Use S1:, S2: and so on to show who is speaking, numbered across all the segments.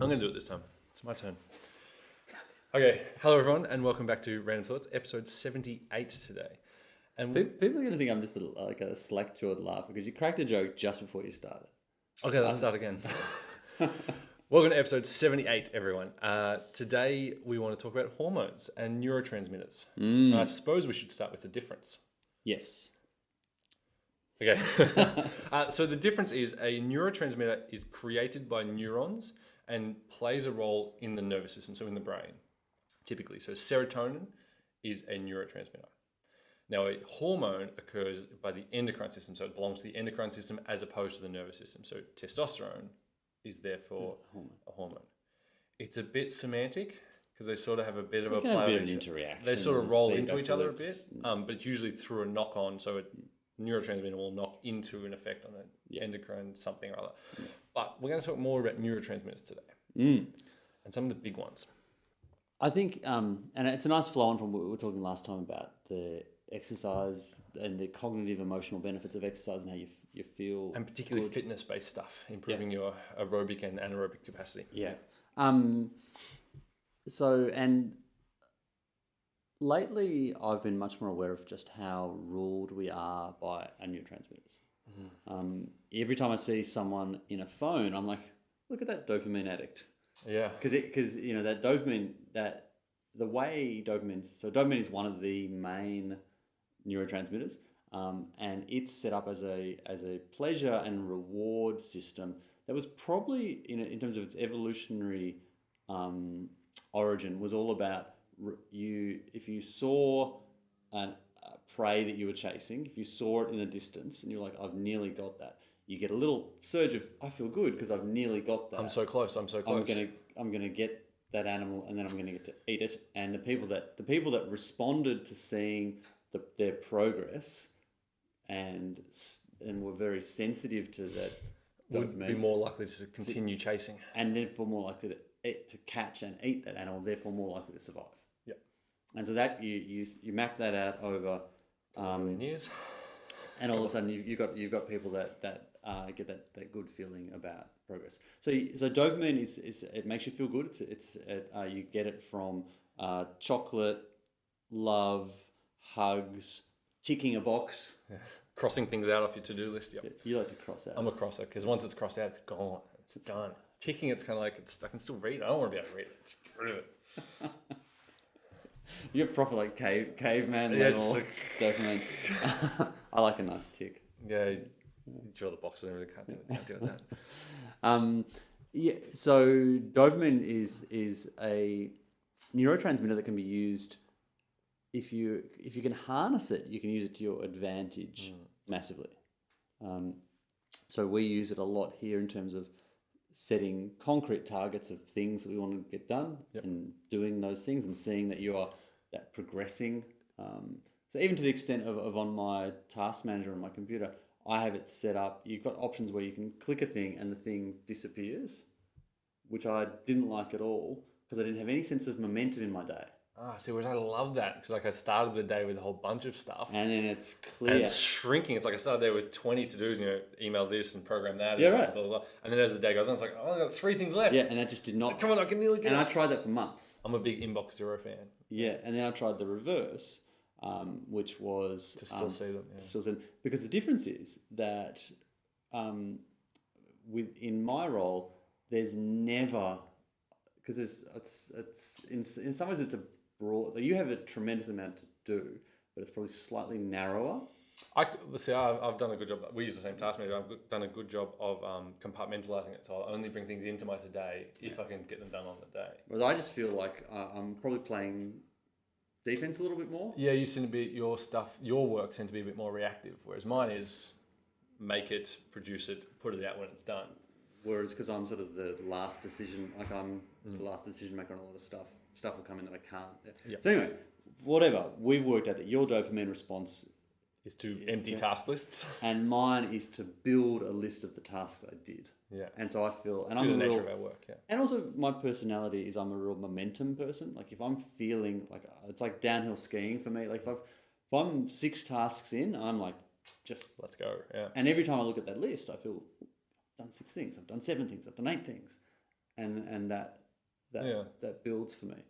S1: I'm going to do it this time. It's my turn. Okay, hello everyone, and welcome back to Random Thoughts, episode 78 today. And
S2: people are going to think I'm just like a slack-jawed laugher because you cracked a joke just before you started.
S1: Okay, let's start again. Welcome to episode 78, everyone. Today we want to talk about hormones and neurotransmitters. And I suppose we should start with the difference.
S2: Yes.
S1: Okay. So the difference is a neurotransmitter is created by neurons and plays a role in the nervous system, so in the brain, typically. So serotonin is a neurotransmitter. Now, a hormone occurs by the endocrine system, so it belongs to the endocrine system as opposed to the nervous system. So testosterone is therefore a hormone. It's a bit semantic because they sort of have a bit of a play.
S2: Interaction.
S1: They sort of roll into each other a bit, but it's usually through a knock-on. So a neurotransmitter will knock into an effect on an endocrine something or other. Yeah. But we're going to talk more about neurotransmitters today and some of the big ones.
S2: I think, and it's a nice flow on from what we were talking last time about the exercise and the cognitive emotional benefits of exercise and how you feel.
S1: And particularly fitness-based stuff, improving your aerobic and anaerobic capacity.
S2: Yeah. And lately I've been much more aware of just how ruled we are by our neurotransmitters. Every time I see someone in a phone, I'm like, look at that dopamine addict.
S1: Yeah.
S2: Because you know that dopamine, that the way dopamine. So dopamine is one of the main neurotransmitters, and it's set up as a pleasure and reward system that was probably in terms of its evolutionary origin was all about if you saw a prey that you were chasing, if you saw it in a distance and you're like, I've nearly got that, you get a little surge of, I feel good because I've nearly got that.
S1: I'm so close. I'm
S2: gonna get that animal and then I'm gonna get to eat it. And the people that responded to seeing their progress and were very sensitive to that
S1: would be more likely to continue chasing,
S2: and therefore more likely to catch and eat that animal, therefore more likely to survive.
S1: Yeah.
S2: And so that you map that out over
S1: years,
S2: and all of a sudden you've got people that get that good feeling about progress. So dopamine is it makes you feel good. You get it from chocolate, love, hugs, ticking a box,
S1: crossing things out off your to-do list. Yep.
S2: You like to cross out.
S1: I'm a crosser because once it's crossed out, it's gone. It's done. Ticking, it's kind of like I can still read it. I don't want to be able to read it. Just get rid of it.
S2: You're proper like caveman level dopamine. I like a nice tick.
S1: Yeah, you draw the box and everything. Can't do that.
S2: So dopamine is a neurotransmitter that can be used if you can harness it. You can use it to your advantage massively. So we use it a lot here in terms of setting concrete targets of things that we want to get done and doing those things and seeing that you are progressing. So even to the extent of on my task manager on my computer, I have it set up. You've got options where you can click a thing and the thing disappears, which I didn't like at all because I didn't have any sense of momentum in my day.
S1: See, whereas I love that because I started the day with a whole bunch of stuff,
S2: and then it's clear.
S1: And it's shrinking. It's like I started there with 20 to-dos. Email this and program that.
S2: Yeah,
S1: and
S2: right.
S1: Blah, blah, blah. And then as the day goes on, it's like I've got 3 things left.
S2: Yeah, and that just did not.
S1: Come on, I can nearly get.
S2: And I tried that for months.
S1: I'm a big Inbox Zero fan.
S2: Yeah, and then I tried the reverse, which was
S1: to still see them. Yeah.
S2: Because the difference is that, in my role, there's never because it's in some ways it's a broad. You have a tremendous amount to do, but it's probably slightly narrower.
S1: I've done a good job. We use the same task manager. I've done a good job of compartmentalizing it. So I'll only bring things into my today if I can get them done on the day.
S2: Whereas I just feel like I'm probably playing defense a little bit more.
S1: Yeah, you seem to be your work tends to be a bit more reactive, whereas mine is make it, produce it, put it out when it's done.
S2: Whereas because I'm sort of the last decision, I'm the last decision maker on a lot of stuff. Stuff will come in that I can't. Yeah. So anyway, whatever, we've worked out that your dopamine response
S1: is to empty task lists,
S2: and mine is to build a list of the tasks I did.
S1: Yeah.
S2: And so I feel, and
S1: I'm the nature of our work. Yeah.
S2: And also my personality is I'm a real momentum person. Like if I'm feeling like it's like downhill skiing for me. Like if I'm 6 tasks in, I'm like just
S1: let's go. Yeah.
S2: And every time I look at that list, I feel I've done 6 things. I've done 7 things. I've done 8 things. and that
S1: Yeah.
S2: that builds for me.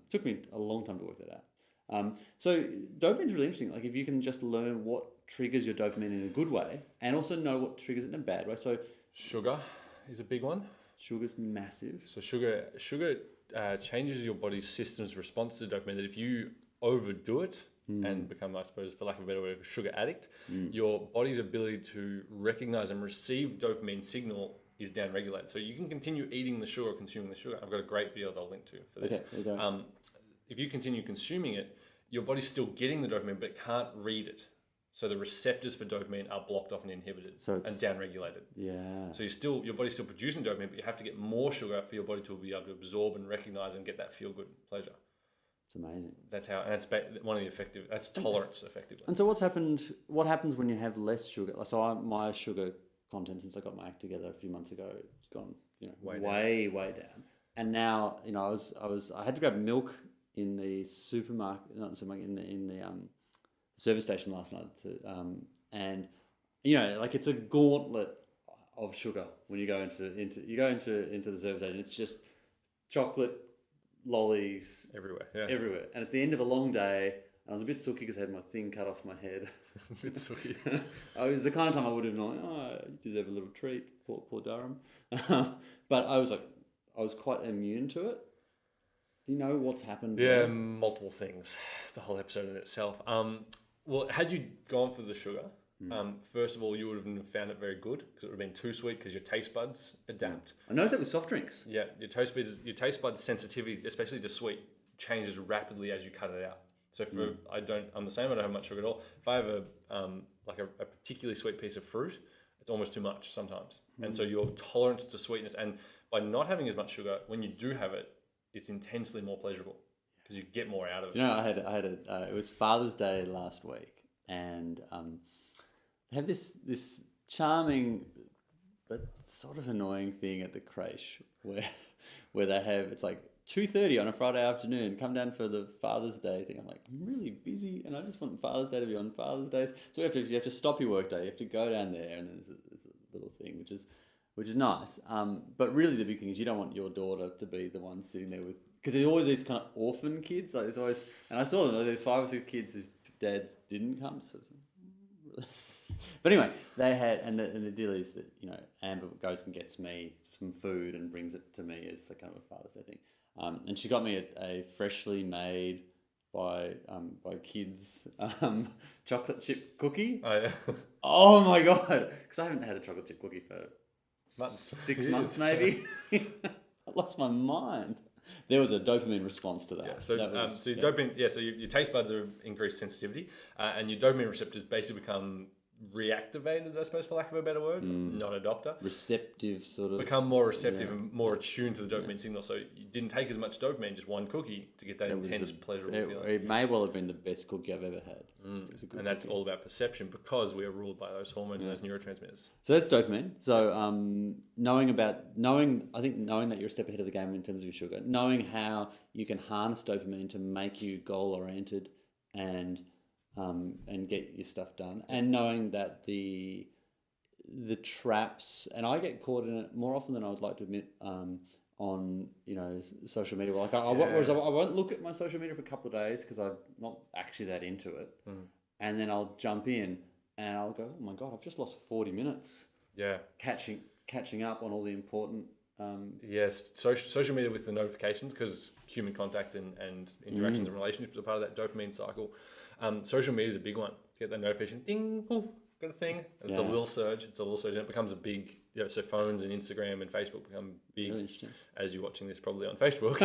S2: Took me a long time to work that out. So dopamine's really interesting. Like if you can just learn what triggers your dopamine in a good way, and also know what triggers it in a bad way. So
S1: Sugar is a big one.
S2: sugar's massive.
S1: So sugar changes your body's system's response to dopamine. That if you overdo it and become, I suppose, for lack of a better word, a sugar addict, your body's ability to recognize and receive dopamine signal is downregulated. So you can continue eating the sugar, consuming the sugar. I've got a great video that I'll link to for this.
S2: Okay, there you go.
S1: If you continue consuming it, your body's still getting the dopamine, but it can't read it. So the receptors for dopamine are blocked off and inhibited and downregulated.
S2: Yeah.
S1: So your body's still producing dopamine, but you have to get more sugar for your body to be able to absorb and recognize and get that feel good pleasure.
S2: It's amazing.
S1: That's how, and that's one of the effective. That's tolerance, effectively.
S2: And so what's happened? What happens when you have less sugar? So my sugar content since I got my act together a few months ago, it's gone, way down. And now, I had to grab milk in the supermarket, not the supermarket, in the service station last night. And it's a gauntlet of sugar when you go into the service station. It's just chocolate, lollies
S1: Everywhere.
S2: And at the end of a long day, I was a bit sooky because I had my thing cut off my head.
S1: A bit sooky.
S2: It was the kind of time I would have known, you deserve a little treat, poor Durham. But I was quite immune to it. Do you know what's happened?
S1: Yeah, multiple things. It's a whole episode in itself. Well, had you gone for the sugar, first of all, you would have found it very good because it would have been too sweet because your taste buds adapt.
S2: I noticed that with soft drinks.
S1: Yeah, your taste buds sensitivity, especially to sweet, changes rapidly as you cut it out. So I'm the same. I don't have much sugar at all. If I have a particularly sweet piece of fruit, it's almost too much sometimes. And so your tolerance to sweetness, and by not having as much sugar, when you do have it, it's intensely more pleasurable because you get more out of it.
S2: I had it was Father's Day last week, and they have this charming but sort of annoying thing at the creche where they have, it's like 2:30 on a Friday afternoon, come down for the Father's Day thing. I'm like, I'm really busy and I just want Father's Day to be on Father's Days. So you have to stop your work day, you have to go down there, and then there's a little thing which is nice. But really the big thing is you don't want your daughter to be the one sitting there with, because there's always these kind of orphan kids. Like there's always, and I saw them, there's 5 or 6 kids whose dads didn't come. So really. But anyway, they had, and the deal is that, Amber goes and gets me some food and brings it to me as a kind of a Father's Day thing. And she got me a freshly made by kids chocolate chip cookie.
S1: Oh yeah.
S2: Oh my god! Because I haven't had a chocolate chip cookie for
S1: Months.
S2: 6 months maybe. I lost my mind. There was a dopamine response to that.
S1: Yeah, so
S2: your
S1: dopamine. So your taste buds are increased sensitivity, and your dopamine receptors basically become reactivated, I suppose, for lack of a better word. Not a doctor.
S2: Receptive, sort of.
S1: Become more receptive and more attuned to the dopamine signal. So you didn't take as much dopamine, just one cookie, to get that intense, pleasurable feeling.
S2: It may well have been the best cookie I've ever had.
S1: And that's all about perception, because we are ruled by those hormones and those neurotransmitters.
S2: So that's dopamine. So knowing that you're a step ahead of the game in terms of your sugar, knowing how you can harness dopamine to make you goal oriented and get your stuff done, and knowing that the traps, and I get caught in it more often than I would like to admit, on social media. Like whereas I won't look at my social media for a couple of days because I'm not actually that into it, and then I'll jump in and I'll go, oh my god, I've just lost 40 minutes.
S1: Yeah,
S2: catching up on all the important.
S1: Yes, social media with the notifications, because human contact and interactions and relationships are part of that dopamine cycle. Social media is a big one. Get that notification, ding, poof, got a thing. And it's a little surge. And it becomes a big. So phones and Instagram and Facebook become big.
S2: Really interesting. As
S1: you're watching this probably on Facebook.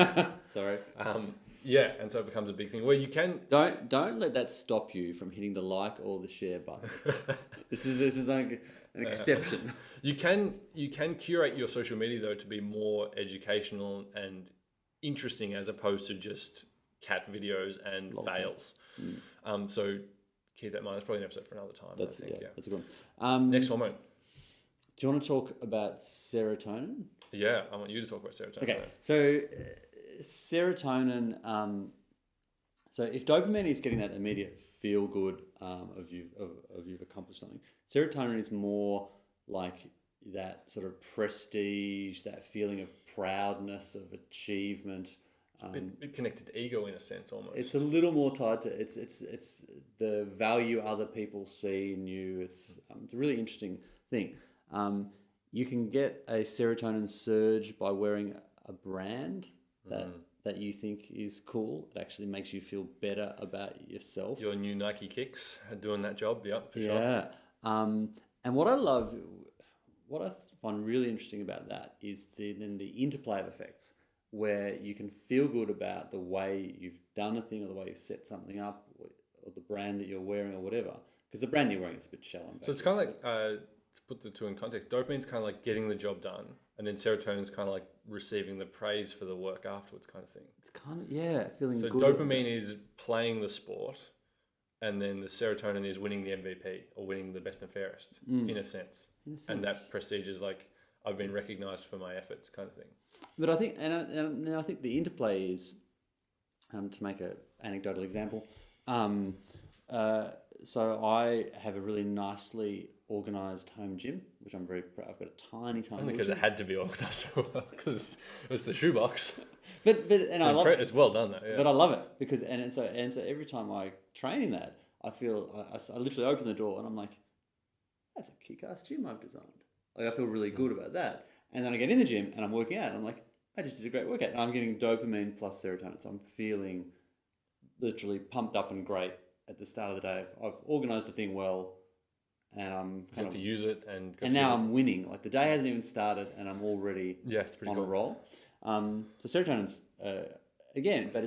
S2: Sorry.
S1: And so it becomes a big thing where you can.
S2: Don't let that stop you from hitting the like or the share button. This is like an exception.
S1: You can curate your social media though to be more educational and interesting, as opposed to just cat videos and fails. So keep that in mind. That's probably an episode for another time.
S2: That's a good one.
S1: Next hormone.
S2: Do you want to talk about serotonin?
S1: Yeah, I want you to talk about serotonin.
S2: Okay, so serotonin. So if dopamine is getting that immediate feel good of you've accomplished something, serotonin is more like that sort of prestige, that feeling of proudness, of achievement.
S1: Bit connected to ego in a sense, almost.
S2: It's a little more tied to it's the value other people see in you. It's a really interesting thing. You can get a serotonin surge by wearing a brand that you think is cool. It actually makes you feel better about yourself.
S1: Your new Nike Kicks are doing that job, yeah, for sure.
S2: Yeah. And what I find really interesting about that is the interplay of effects, where you can feel good about the way you've done a thing, or the way you've set something up, or the brand that you're wearing, or whatever. Because the brand you're wearing is a bit shallow.
S1: So it's kind of like, to put the two in context, dopamine's kind of like getting the job done, and then serotonin's kind of like receiving the praise for the work afterwards, kind of thing.
S2: It's kind of, feeling
S1: so
S2: good.
S1: So dopamine is playing the sport, and then the serotonin is winning the MVP or winning the best and fairest, in a sense. And that prestige is like, I've been recognised for my efforts, kind of thing.
S2: But I think, and I think the interplay is, to make an anecdotal example, so I have a really nicely organised home gym, which I'm very proud. I've got a tiny
S1: Only because it had to be organised because it's the shoebox.
S2: But I love it.
S1: It's well done though. Yeah.
S2: But I love it because and so every time I train in that, I feel I literally open the door and I'm like, that's a kick-ass gym I've designed. Like I feel really good about that. And then I get in the gym and I'm working out and I'm like, I just did a great workout. And I'm getting dopamine plus serotonin. So I'm feeling literally pumped up and great at the start of the day. I've organised a thing well and I'm
S1: got to use it. And
S2: now I'm winning. Like the day hasn't even started and I'm already
S1: it's pretty
S2: on
S1: cool.
S2: a roll. So serotonin's, again, but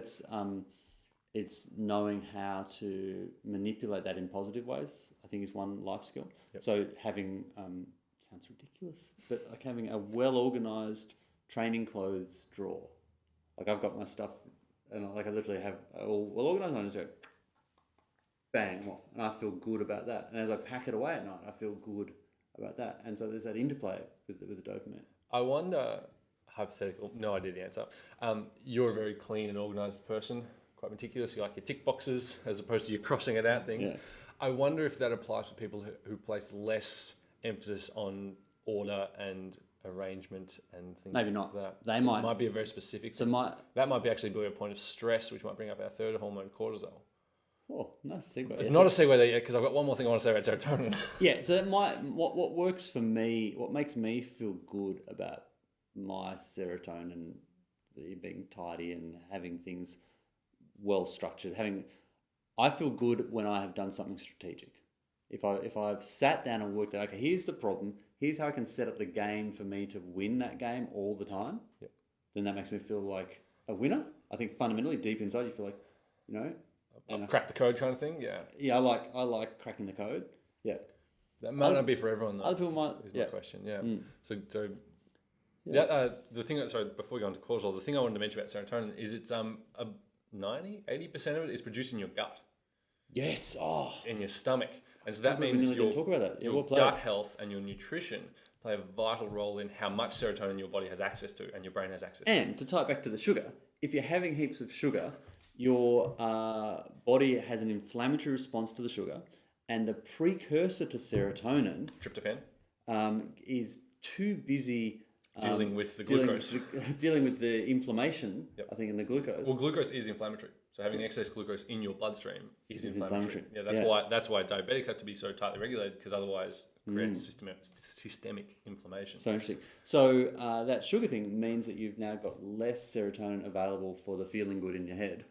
S2: it's knowing how to manipulate that in positive ways, I think is one life skill.
S1: Yep.
S2: So having, sounds ridiculous, but like having a well-organised training clothes drawer. Like I've got my stuff and I literally have all well organised and I just go, bang, I'm off. And I feel good about that. And as I pack it away at night, I feel good about that. And so there's that interplay with the dopamine.
S1: I wonder, hypothetical, no idea the answer. You're a very clean and organised person, quite meticulous. You like your tick boxes as opposed to your crossing it out things.
S2: Yeah.
S1: I wonder if that applies to people who place less emphasis on order and arrangement and things
S2: Maybe not.
S1: like that.
S2: They
S1: So
S2: might.
S1: It might be a very specific
S2: So
S1: thing. That might be actually be a point of stress, which might bring up our third hormone, cortisol.
S2: Oh, nice segue.
S1: It's not a segue there yet because I've got one more thing I want to say about serotonin.
S2: Yeah, so that what works for me, what makes me feel good about my serotonin, being tidy and having things well structured, I feel good when I have done something strategic. If I've sat down and worked out, okay, here's the problem, here's how I can set up the game for me to win that game all the time, then that makes me feel like a winner. I think fundamentally, deep inside, you feel like, you know,
S1: and crack the code kind of thing, yeah.
S2: Yeah, I like cracking the code. Yeah.
S1: That might not be for everyone though.
S2: Other people might.
S1: Is my question, yeah. So
S2: Yeah.
S1: the thing that, sorry, before we go on to cortisol, the thing I wanted to mention about serotonin is it's 80% of it is produced in your gut.
S2: Yes. Oh.
S1: In your stomach. And so that means
S2: your talk about that.
S1: your gut health and your nutrition play a vital role in how much serotonin your body has access to and your brain has access to.
S2: And to tie it back to the sugar, if you're having heaps of sugar, your body has an inflammatory response to the sugar, and the precursor to serotonin,
S1: tryptophan,
S2: is too busy
S1: dealing with the glucose.
S2: Dealing with the inflammation, I think, in the glucose.
S1: Well, glucose is inflammatory. So having excess glucose in your bloodstream is inflammatory. Yeah,
S2: Yeah.
S1: That's why diabetics have to be so tightly regulated, because otherwise it creates systemic inflammation.
S2: So interesting. So that sugar thing means that you've now got less serotonin available for the feeling good in your head.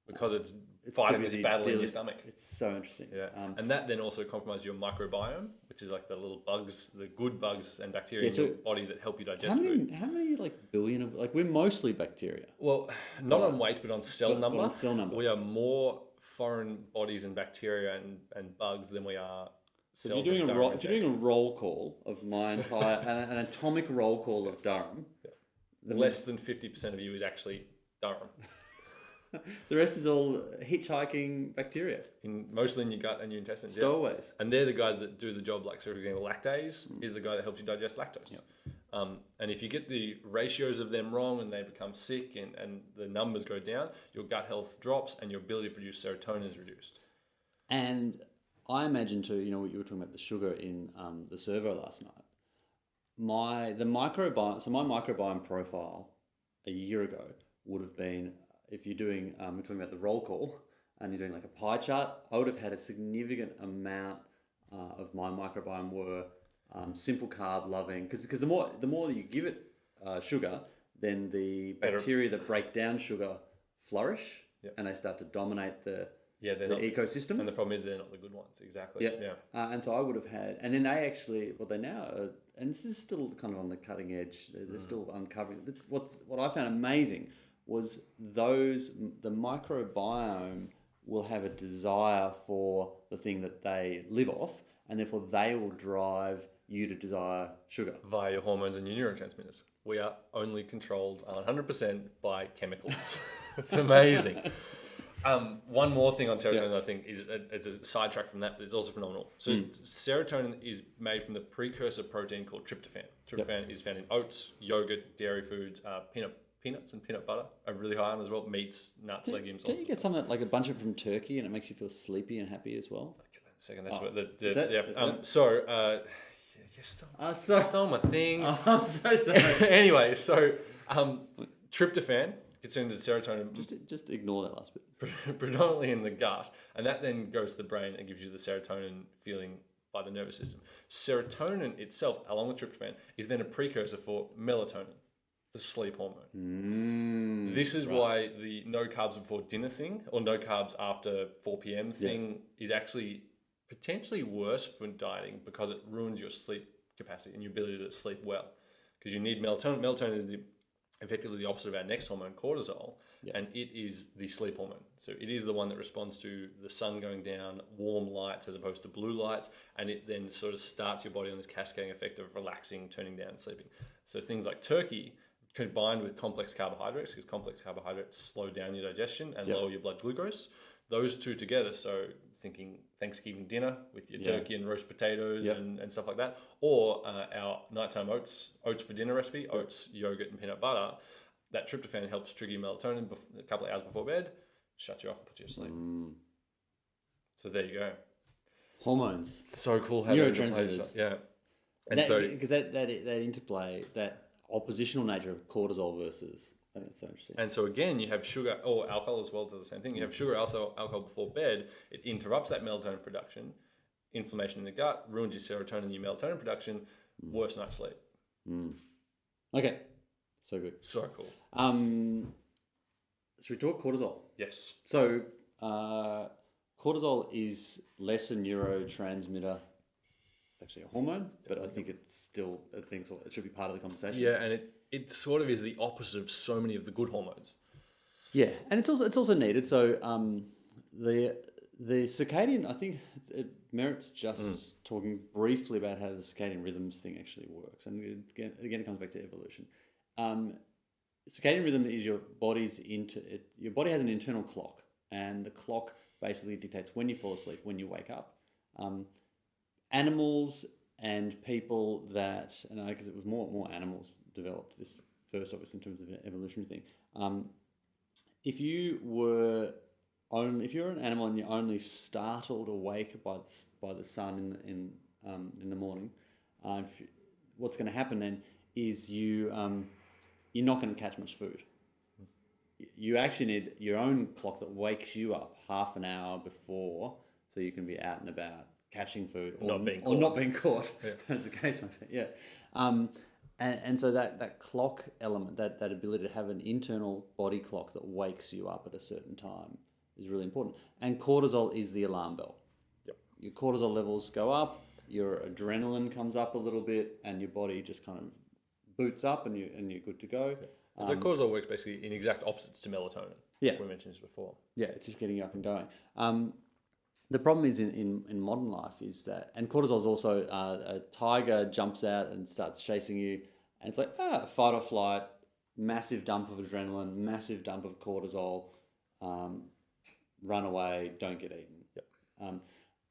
S1: Because it's fighting this battle in your stomach.
S2: It's so interesting.
S1: Yeah. And that then also compromises your microbiome, which is like the little bugs, the good bugs and bacteria in your body that help you digest food.
S2: How many billion of, we're mostly bacteria.
S1: Well, not on weight, but on cell number.
S2: On cell number.
S1: We are more foreign bodies and bacteria and bugs than we are cells.
S2: If you're doing a roll call of my entire, an atomic roll call of Durham.
S1: Less than 50% of you is actually Durham.
S2: The rest is all hitchhiking bacteria.
S1: Mostly in your gut and your intestines.
S2: Stowaways.
S1: Yeah. And they're the guys that do the job, like, so for example, lactase is the guy that helps you digest lactose. Yep. And if you get the ratios of them wrong and they become sick and the numbers go down, your gut health drops and your ability to produce serotonin is reduced.
S2: And I imagine too, what you were talking about, the sugar in the servo last night. the microbiome. So my microbiome profile a year ago would have been, if you're doing, we're talking about the roll call, and you're doing like a pie chart, I would have had a significant amount of my microbiome were simple carb loving, because the more that you give it sugar, then the bacteria that break down sugar flourish, and they start to dominate the ecosystem.
S1: And the problem is they're not the good ones, exactly. Yeah.
S2: And so I would have had, and then they actually, what they now are, and this is still kind of on the cutting edge, they're still uncovering. What I found amazing was the microbiome will have a desire for the thing that they live off, and therefore they will drive you to desire sugar.
S1: Via your hormones and your neurotransmitters. We are only controlled 100% by chemicals. It's amazing. One more thing on serotonin, I think, is it's a sidetrack from that, but it's also phenomenal. So serotonin is made from the precursor protein called tryptophan. Tryptophan is found in oats, yogurt, dairy foods, peanuts and peanut butter are really high on as well. Meats, nuts, legumes.
S2: Don't you get something like a bunch of it from turkey, and it makes you feel sleepy and happy as well?
S1: I'll give that a second. That's what you stole my thing.
S2: Oh, I'm so sorry.
S1: Anyway, so tryptophan gets into serotonin.
S2: Just ignore that last bit.
S1: Predominantly in the gut, and that then goes to the brain and gives you the serotonin feeling by the nervous system. Serotonin itself, along with tryptophan, is then a precursor for melatonin, the sleep hormone. This is why the no carbs before dinner thing, or no carbs after 4 p.m. thing, is actually potentially worse for dieting, because it ruins your sleep capacity and your ability to sleep well. Because you need melatonin. Melatonin is effectively the opposite of our next hormone, cortisol, and it is the sleep hormone. So it is the one that responds to the sun going down, warm lights as opposed to blue lights, and it then sort of starts your body on this cascading effect of relaxing, turning down, sleeping. So things like turkey combined with complex carbohydrates, because complex carbohydrates slow down your digestion and lower your blood glucose. Those two together, so thinking Thanksgiving dinner with your turkey and roast potatoes and stuff like that, or our nighttime oats for dinner recipe, oats, yogurt and peanut butter, that tryptophan helps trigger your melatonin a couple of hours before bed, shuts you off and puts you to sleep. So there you go.
S2: Hormones.
S1: So cool how
S2: neurotransmitters.
S1: Yeah. And
S2: because that interplay, that oppositional nature of cortisol versus, I think it's so interesting.
S1: And so again, you have sugar or alcohol as well, does the same thing. You have sugar, alcohol before bed. It interrupts that melatonin production. Inflammation in the gut ruins your serotonin and your melatonin production. Worse night's sleep.
S2: Okay, so good.
S1: So cool.
S2: Should we talk cortisol?
S1: Yes.
S2: So cortisol is less a neurotransmitter. It's actually a hormone, but I think it's still it should be part of the conversation.
S1: Yeah, and it sort of is the opposite of so many of the good hormones.
S2: Yeah, and it's also needed. So the circadian, I think it merits just talking briefly about how the circadian rhythms thing actually works. And again, it comes back to evolution. Circadian rhythm is your body's your body has an internal clock, and the clock basically dictates when you fall asleep, when you wake up. Animals and people and I guess it was more animals developed this first, obviously, in terms of an evolutionary thing. If you're an animal and you're only startled awake by the sun in the morning, what's going to happen then is you're not going to catch much food. You actually need your own clock that wakes you up half an hour before, so you can be out and about catching food or not being caught, as the case might be. Yeah. And so that clock element, that ability to have an internal body clock that wakes you up at a certain time is really important. And cortisol is the alarm bell.
S1: Yep.
S2: Your cortisol levels go up, your adrenaline comes up a little bit, and your body just kind of boots up, and you're good to go.
S1: And so cortisol works basically in exact opposites to melatonin.
S2: Yeah.
S1: We mentioned this before.
S2: Yeah, it's just getting you up and going. The problem is in modern life is that, and cortisol is also a tiger jumps out and starts chasing you, and it's like fight or flight, massive dump of adrenaline, massive dump of cortisol, run away, don't get eaten.
S1: Yep.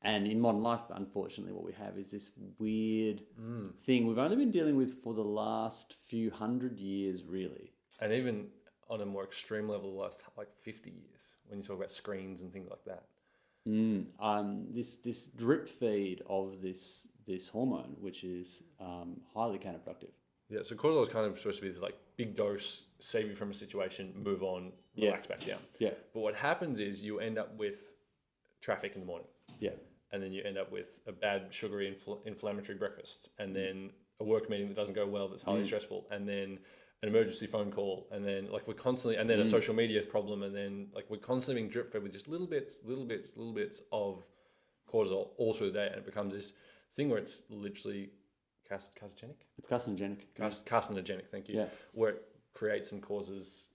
S2: And in modern life, unfortunately, what we have is this weird thing we've only been dealing with for the last few hundred years, really.
S1: And even on a more extreme level, the last 50 years, when you talk about screens and things like that.
S2: This drip feed of this this hormone, which is highly counterproductive.
S1: Yeah, so cortisol is kind of supposed to be this like big dose, save you from a situation, move on, relax back down.
S2: Yeah.
S1: But what happens is you end up with traffic in the morning.
S2: Yeah.
S1: And then you end up with a bad sugary inflammatory breakfast, and then a work meeting that doesn't go well, that's highly stressful, and then an emergency phone call, and then like we're constantly, and then a social media problem, and then like we're constantly being drip fed with just little bits of cortisol all through the day, and it becomes this thing where it's literally carcinogenic.
S2: It's carcinogenic.
S1: Carcinogenic, thank you.
S2: Yeah.
S1: Where it creates and causes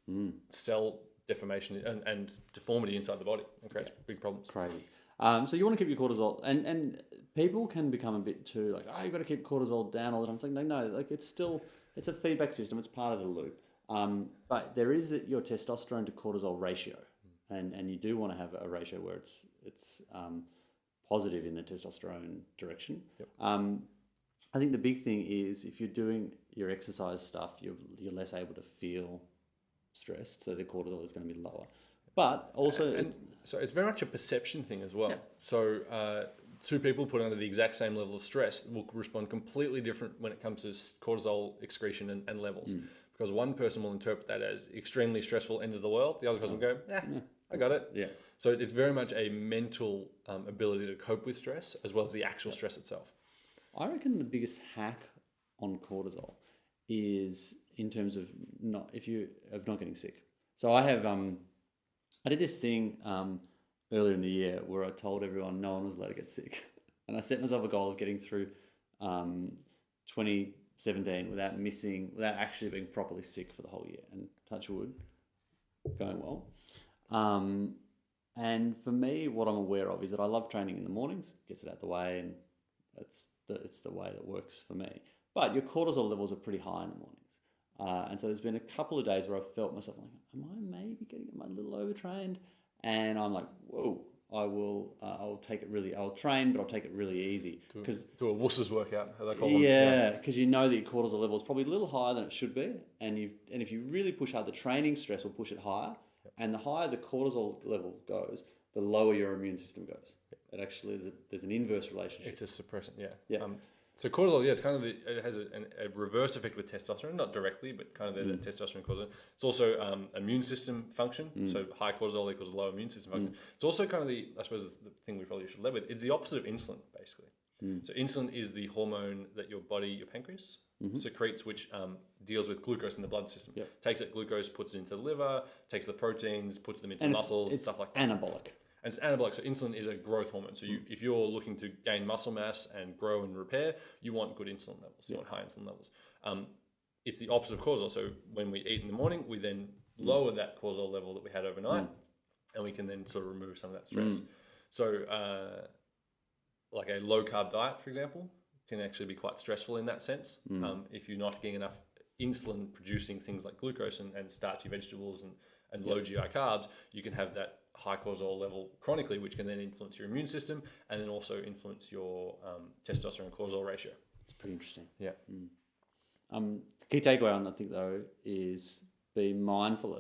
S1: cell deformation and deformity inside the body and creates big problems.
S2: Crazy. So you want to keep your cortisol, and people can become a bit too like, oh, you've got to keep cortisol down all the time. It's like, no, like it's a feedback system. It's part of the loop. But there is your testosterone to cortisol ratio, and you do want to have a ratio where it's positive in the testosterone direction.
S1: Yep.
S2: I think the big thing is if you're doing your exercise stuff, you're less able to feel stressed, so the cortisol is going to be lower. But also,
S1: so it's very much a perception thing as well.
S2: Yeah.
S1: So two people put under the exact same level of stress will respond completely different when it comes to cortisol excretion and levels. Because one person will interpret that as extremely stressful, end of the world. The other person will go, I got it.
S2: Yeah.
S1: So it's very much a mental ability to cope with stress as well as the actual stress itself.
S2: I reckon the biggest hack on cortisol is in terms of not getting sick. So I did this thing earlier in the year where I told everyone no one was allowed to get sick, and I set myself a goal of getting through 2017 without actually being properly sick for the whole year. And touch wood, going well. And for me, what I'm aware of is that I love training in the mornings, gets it out the way, and it's the way that works for me. But your cortisol levels are pretty high in the mornings. And so there's been a couple of days where I've felt myself like, am I a little overtrained? And I'm like, whoa, I'll train, but I'll take it really easy.
S1: Do a wusses workout, as I call them.
S2: Yeah, because you know that your cortisol level is probably a little higher than it should be. And if you really push hard, the training stress will push it higher. Yep. And the higher the cortisol level goes, the lower your immune system goes. Yep. It actually, there's an inverse relationship.
S1: It's a suppressant, yeah.
S2: Yeah.
S1: So cortisol, it's kind of it has a reverse effect with testosterone, not directly, but kind of the testosterone cortisol. It's also immune system function. So high cortisol equals low immune system function. It's also kind of the thing we probably should lead with. It's the opposite of insulin, basically. So insulin is the hormone that your pancreas, secretes, which deals with glucose in the blood system.
S2: Yep.
S1: Takes that glucose, puts it into the liver, takes the proteins, puts them into muscles, stuff like that.
S2: Anabolic.
S1: And it's anabolic, so insulin is a growth hormone. So if you're looking to gain muscle mass and grow and repair, you want good insulin levels. You want high insulin levels. It's the opposite of cortisol. So when we eat in the morning, we then lower that cortisol level that we had overnight, and we can then sort of remove some of that stress. So like a low carb diet, for example, can actually be quite stressful in that sense. If you're not getting enough insulin producing things like glucose and starchy vegetables and low GI carbs, you can have that high cortisol level chronically, which can then influence your immune system and then also influence your testosterone cortisol ratio.
S2: It's pretty interesting.
S1: Yeah.
S2: The key takeaway on I think though is be mindful.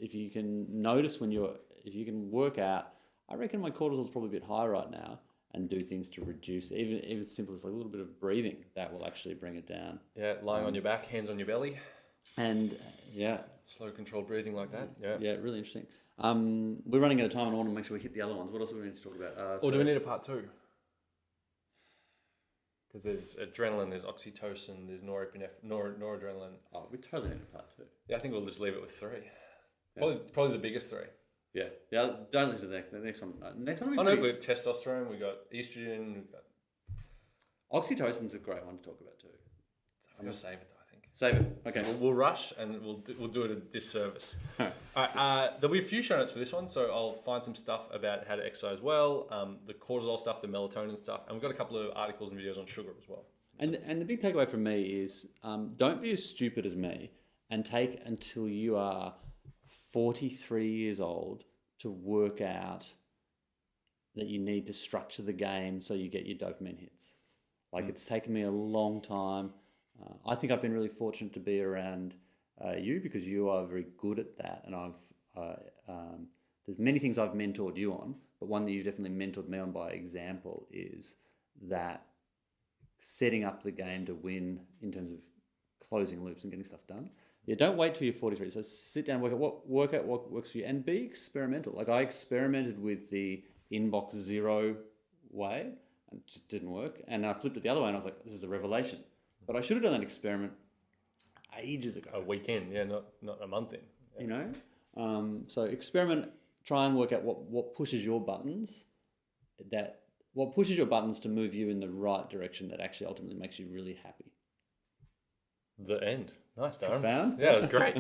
S2: If you can notice if you can work out, I reckon my cortisol is probably a bit high right now, and do things to reduce it. Even as simple as like a little bit of breathing, that will actually bring it down.
S1: Yeah, lying on your back, hands on your belly.
S2: And
S1: slow controlled breathing like that.
S2: Yeah, really interesting. We're running out of time and I want to make sure we hit the other ones. What else do we need to talk about?
S1: Or do we need a part 2? Because there's adrenaline, there's oxytocin, there's noradrenaline.
S2: Oh, we totally need a part 2.
S1: Yeah, I think we'll just leave it with 3. Probably the biggest 3.
S2: Yeah. Don't listen to the next one. Next one.
S1: We've got testosterone, we've got estrogen, we've got
S2: oxytocin's a great one to talk about too.
S1: I'm gonna save it though. I think.
S2: Save it. Okay.
S1: We'll rush and we'll do it a disservice. All right. There'll be a few show notes for this one, so I'll find some stuff about how to exercise well, the cortisol stuff, the melatonin stuff, and we've got a couple of articles and videos on sugar as well.
S2: And the big takeaway from me is don't be as stupid as me and take until you are 43 years old to work out that you need to structure the game so you get your dopamine hits. Like it's taken me a long time. I think I've been really fortunate to be around you because you are very good at that, and there's many things I've mentored you on, but one that you've definitely mentored me on by example is that setting up the game to win in terms of closing loops and getting stuff done. Yeah, don't wait till you're 43. So sit down, work out what works for you, and be experimental. Like I experimented with the inbox zero way, and it just didn't work. And I flipped it the other way, and I was like, this is a revelation. But I should have done that experiment ages ago.
S1: A weekend, yeah, not a month in. Yeah.
S2: You know, so experiment. Try and work out what pushes your buttons. What pushes your buttons to move you in the right direction that actually ultimately makes you really happy.
S1: The end. Nice, Darren.
S2: Profound?
S1: Yeah, it was great.